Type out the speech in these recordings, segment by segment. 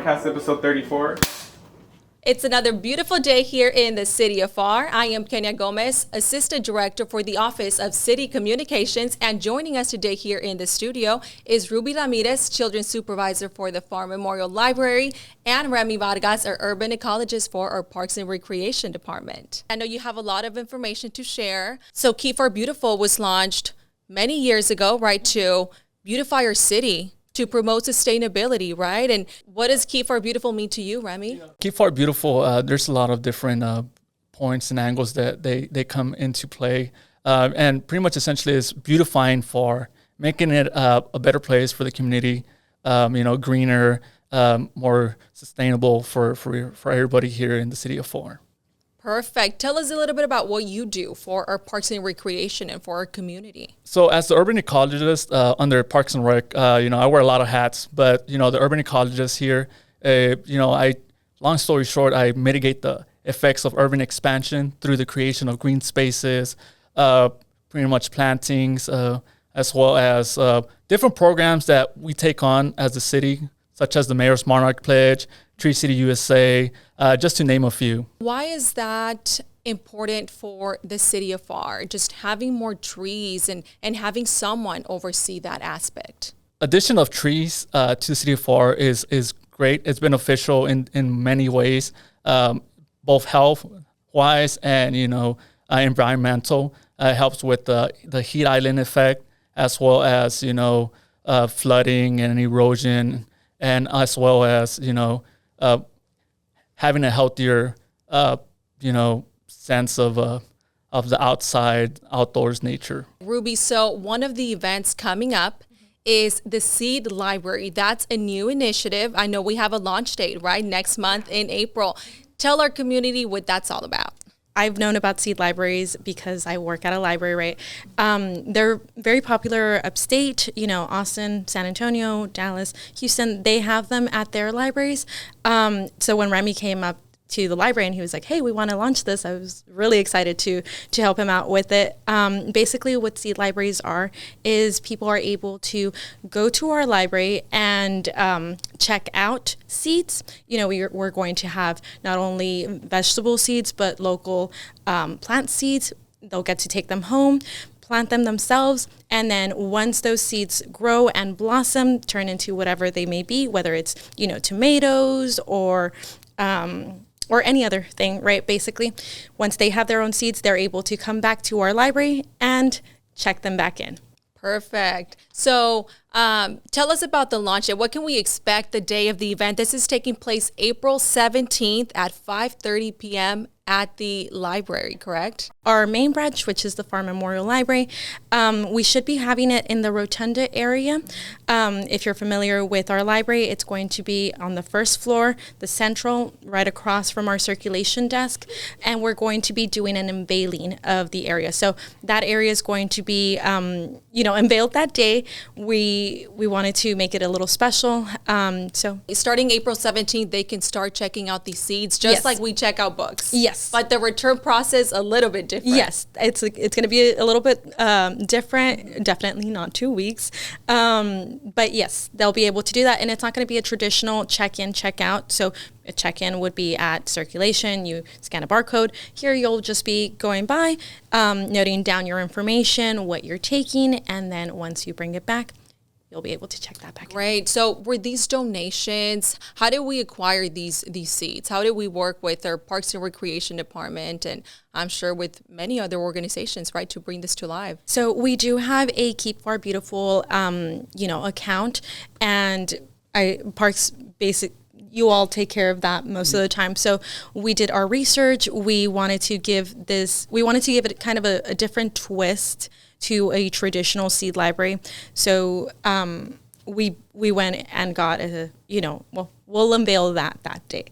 Pharrcast episode 34. It's another beautiful day here in the city of Pharr. I am Kenya Gomez, Assistant Director for the Office of City Communications, and joining us today here in the studio is Ruby Ramirez, Children's Supervisor for the Pharr Memorial Library, and Remy Vargas, our Urban Ecologist for our Parks and Recreation Department. I know you have a lot of information to share. So Keep Pharr Beautiful was launched many years ago, right, to beautify our city, to promote sustainability, right? And what does Keep Pharr Beautiful mean to you, Remy? Keep Pharr Beautiful, there's a lot of different points and angles that they come into play. And pretty much essentially is beautifying Pharr, making it a better place for the community, greener, more sustainable for everybody here in the city of Pharr. Perfect. Tell us a little bit about what you do for our Parks and Recreation and for our community. So as the urban ecologist under Parks and Rec, I wear a lot of hats, but, the urban ecologist here, long story short, I mitigate the effects of urban expansion through the creation of green spaces, pretty much plantings, as well as different programs that we take on as a city, such as the Mayor's Monarch Pledge, Tree City USA, just to name a few. Why is that important for the city of Pharr, just having more trees and having someone oversee that aspect? Addition of trees to the city of Pharr is great. It's beneficial in many ways, both health-wise and, environmental. It helps with the heat island effect, as well as, flooding and erosion, and as well as, having a healthier, sense of the outdoors nature. Ruby, so one of the events coming up is the Seed Library. That's a new initiative. I know we have a launch date, right? Next month in April. Tell our community what that's all about. I've known about seed libraries because I work at a library, right? They're very popular upstate, Austin, San Antonio, Dallas, Houston. They have them at their libraries. So when Remy came up to the library and he was like, hey, we want to launch this, I was really excited to help him out with it. Basically what seed libraries are is people are able to go to our library and check out seeds. We're going to have not only vegetable seeds, but local plant seeds. They'll get to take them home, plant them themselves, and then once those seeds grow and blossom, turn into whatever they may be, whether it's, tomatoes or any other thing, right? Basically, once they have their own seeds, they're able to come back to our library and check them back in. Perfect. So tell us about the launch. What can we expect the day of the event? This is taking place April 17th at 5:30 p.m. at the library, correct? Our main branch, which is the Pharr Memorial Library, we should be having it in the Rotunda area. If you're familiar with our library, it's going to be on the first floor, the central, right across from our circulation desk, and we're going to be doing an unveiling of the area. So that area is going to be, unveiled that day. We wanted to make it a little special. So starting April 17th, they can start checking out these seeds, just like we check out books. Yes. But the return process a little bit different. Yes, it's going to be a little bit different. Definitely not 2 weeks. But yes, they'll be able to do that. And it's not going to be a traditional check-in, check-out. So a check-in would be at circulation. You scan a barcode. Here you'll just be going by, noting down your information, what you're taking. And then once you bring it back, you'll be able to check that back. Great. So were these donations, how did we acquire these seeds? How did we work with our Parks and Recreation Department and I'm sure with many other organizations, right, to bring this to life? So we do have a Keep Pharr Beautiful, account, and Parks Basic. You all take care of that most of the time. So we did our research. We wanted to give it kind of a different twist to a traditional seed library. So we went and got we'll unveil that day.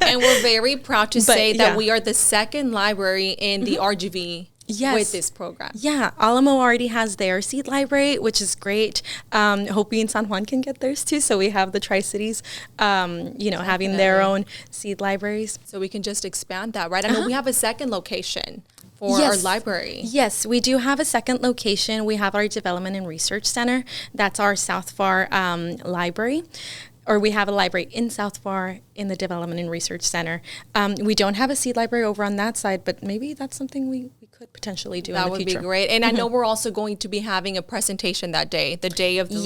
And we're very proud to say that we are the second library in the RGV with this program. Yeah, Alamo already has their seed library, which is great. Hopi and San Juan can get theirs too. So we have the Tri-Cities, having their own seed libraries. So we can just expand that, right? I know we have a second location for our library. Yes, we do have a second location. We have our Development and Research Center. That's our South Pharr library. or we have a library in South Pharr in the Development and Research Center. We don't have a seed library over on that side, but maybe that's something we could potentially do in the future. That would be great. And I know we're also going to be having a presentation that day, the day of the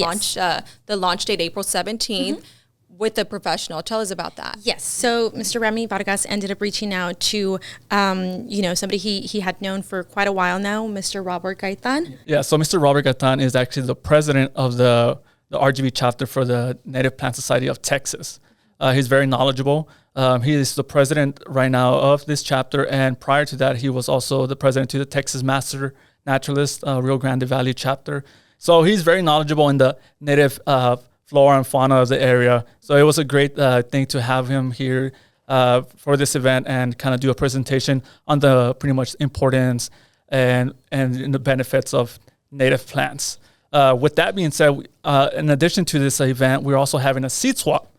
launch date, April 17th. With a professional. Tell us about that. Yes. So Mr. Remy Vargas ended up reaching out to, somebody he had known for quite a while now, Mr. Robert Gaitan. Yeah. So Mr. Robert Gaitan is actually the president of the RGV chapter for the Native Plant Society of Texas. He's very knowledgeable. He is the president right now of this chapter. And prior to that, he was also the president to the Texas Master Naturalist Rio Grande Valley chapter. So he's very knowledgeable in the native flora and fauna of the area. So it was a great thing to have him here for this event and kind of do a presentation on the pretty much importance and the benefits of native plants. With that being said, in addition to this event, we're also having a seed swap.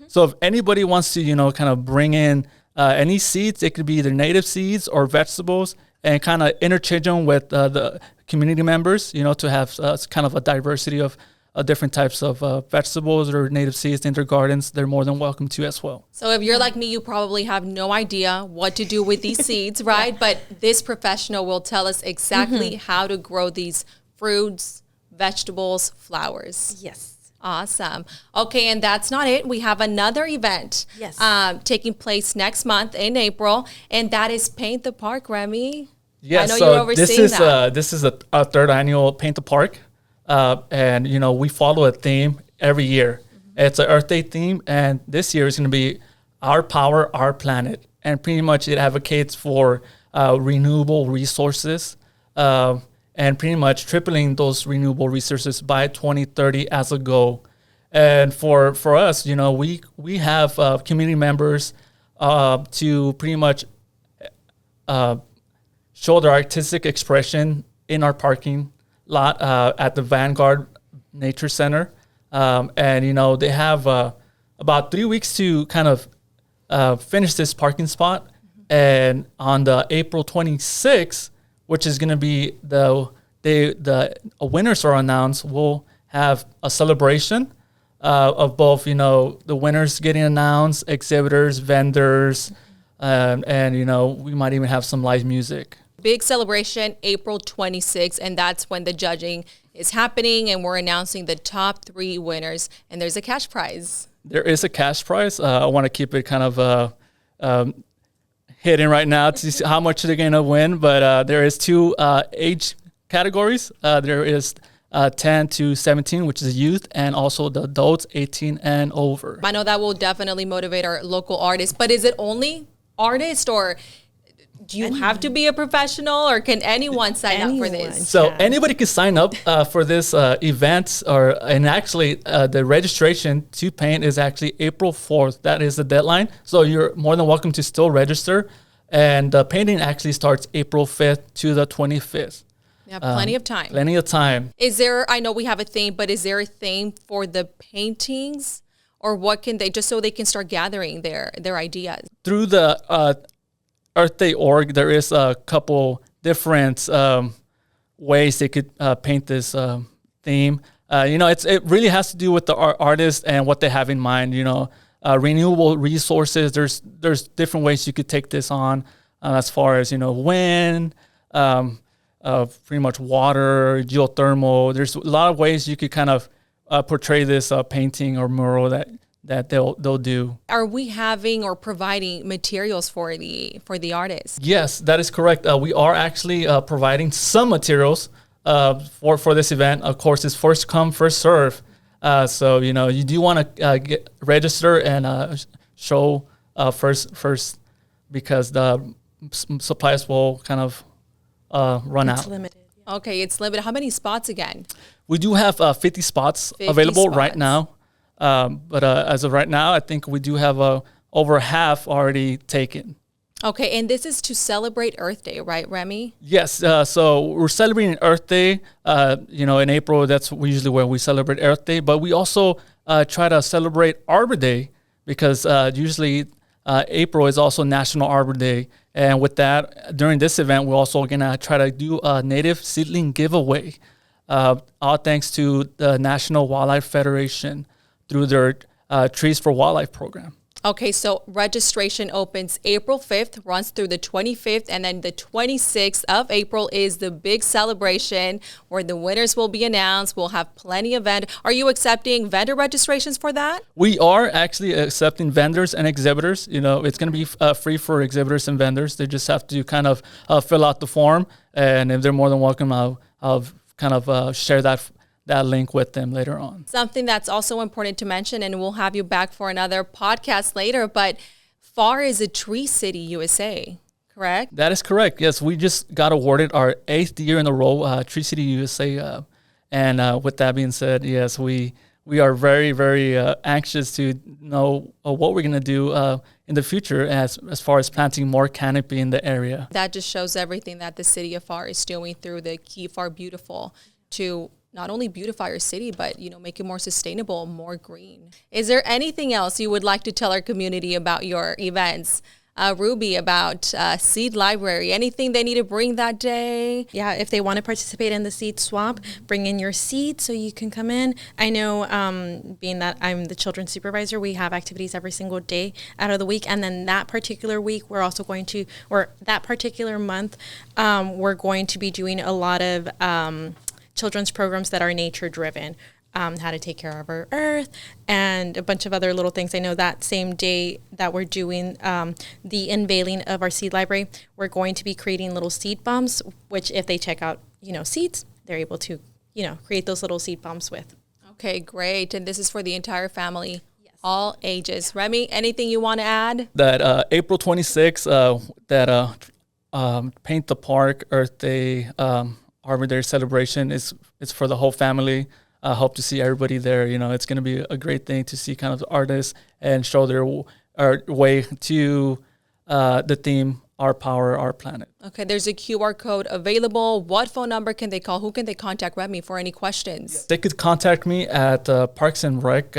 So if anybody wants to, kind of bring in any seeds, it could be either native seeds or vegetables, and kind of interchange them with the community members, to have kind of a diversity of different types of vegetables or native seeds in their gardens. They're more than welcome to as well. So if you're like me, you probably have no idea what to do with these seeds, right? But this professional will tell us exactly how to grow these fruits, vegetables, flowers. Yes. Awesome. Okay, and that's not it. We have another event taking place next month in April, and that is Paint the Park, Remy. Yes, I know so you're overseeing that. This is a third annual Paint the Park. And, we follow a theme every year. It's an Earth Day theme, and this year is going to be Our Power, Our Planet. And pretty much it advocates for renewable resources and pretty much tripling those renewable resources by 2030 as a goal. And for us, we have community members to pretty much show their artistic expression in our parking lot at the Vanguard Nature Center. And, they have about 3 weeks to kind of finish this parking spot. And on the April 26th, which is going to be the winners are announced, we'll have a celebration of both, the winners getting announced, exhibitors, vendors, and, we might even have some live music. Big celebration, April 26th, and that's when the judging is happening, and we're announcing the top 3 winners, and there's a cash prize. There is a cash prize. I want to keep it kind of hidden right now to see how much they're going to win, but there is 2 age categories. There is 10 to 17, which is youth, and also the adults 18 and over. I know that will definitely motivate our local artists, but is it only artists, or do you have to be a professional, or can anyone sign up for this? So anybody can sign up for this event, and actually the registration to paint is actually April 4th. That is the deadline. So you're more than welcome to still register. And the painting actually starts April 5th to the 25th. Yeah, plenty of time. Plenty of time. Is there, I know we have a theme, but is there a theme for the paintings, or what can they, just so they can start gathering their ideas? Through the Earth Day org, there is a couple different ways they could paint this theme. It really has to do with the artist and what they have in mind. Renewable resources. There's different ways you could take this on, as far as wind, pretty much water, geothermal. There's a lot of ways you could kind of portray this painting or mural that they'll do. Are we having or providing materials for the artists? Yes, that is correct. We are actually providing some materials for this event. Of course, it's first come, first serve. So you do want to register and show first because the supplies will kind of run out. It's limited. Yeah. Okay, it's limited. How many spots again? We do have 50 spots available right now. But as of right now, I think we do have over half already taken. Okay, and this is to celebrate Earth Day, right, Remy? Yes, so we're celebrating Earth Day. In April, that's usually where we celebrate Earth Day. But we also try to celebrate Arbor Day because usually April is also National Arbor Day. And with that, during this event, we're also going to try to do a native seedling giveaway. All thanks to the National Wildlife Federation through their Trees for Wildlife program. Okay, so registration opens April 5th, runs through the 25th, and then the 26th of April is the big celebration where the winners will be announced. We'll have plenty of Are you accepting vendor registrations for that? We are actually accepting vendors and exhibitors. You know, it's going to be free for exhibitors and vendors. They just have to kind of fill out the form, and if they're more than welcome, I'll kind of share that link with them later on. Something that's also important to mention, and we'll have you back for another podcast later, but Pharr is a Tree City USA, correct? That is correct. Yes, we just got awarded our 8th year in a row, Tree City USA. And with that being said, yes, we are very, very anxious to know what we're going to do in the future as far as planting more canopy in the area. That just shows everything that the city of Pharr is doing through the Keep Pharr Beautiful to not only beautify our city, but, make it more sustainable, more green. Is there anything else you would like to tell our community about your events? Ruby, about Seed Library, anything they need to bring that day? Yeah, if they want to participate in the seed swap, bring in your seed so you can come in. I know, being that I'm the children's supervisor, we have activities every single day out of the week. And then that particular week, we're also going to, or that particular month, we're going to be doing a lot of children's programs that are nature driven, how to take care of our earth and a bunch of other little things. I know that same day that we're doing the unveiling of our seed library, we're going to be creating little seed bombs, which if they check out, seeds, they're able to, create those little seed bombs with. Okay, great. And this is for the entire family, yes, all ages. Remy, anything you want to add? That April 26th, Paint the Park Earth Day Arbor Day celebration is for the whole family. I hope to see everybody there. It's going to be a great thing to see kind of artists and show their way to the theme, Our Power, Our Planet. Okay, there's a QR code available. What phone number can they call? Who can they contact, Remy, for any questions? They could contact me at Parks and Rec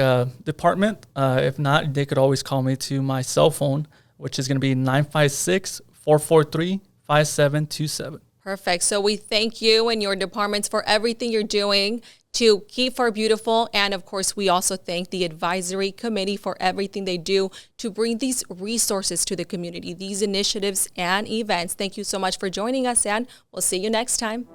department. If not, they could always call me to my cell phone, which is going to be 956-443-5727. Perfect. So we thank you and your departments for everything you're doing to keep Pharr beautiful. And of course, we also thank the advisory committee for everything they do to bring these resources to the community, these initiatives and events. Thank you so much for joining us, and we'll see you next time.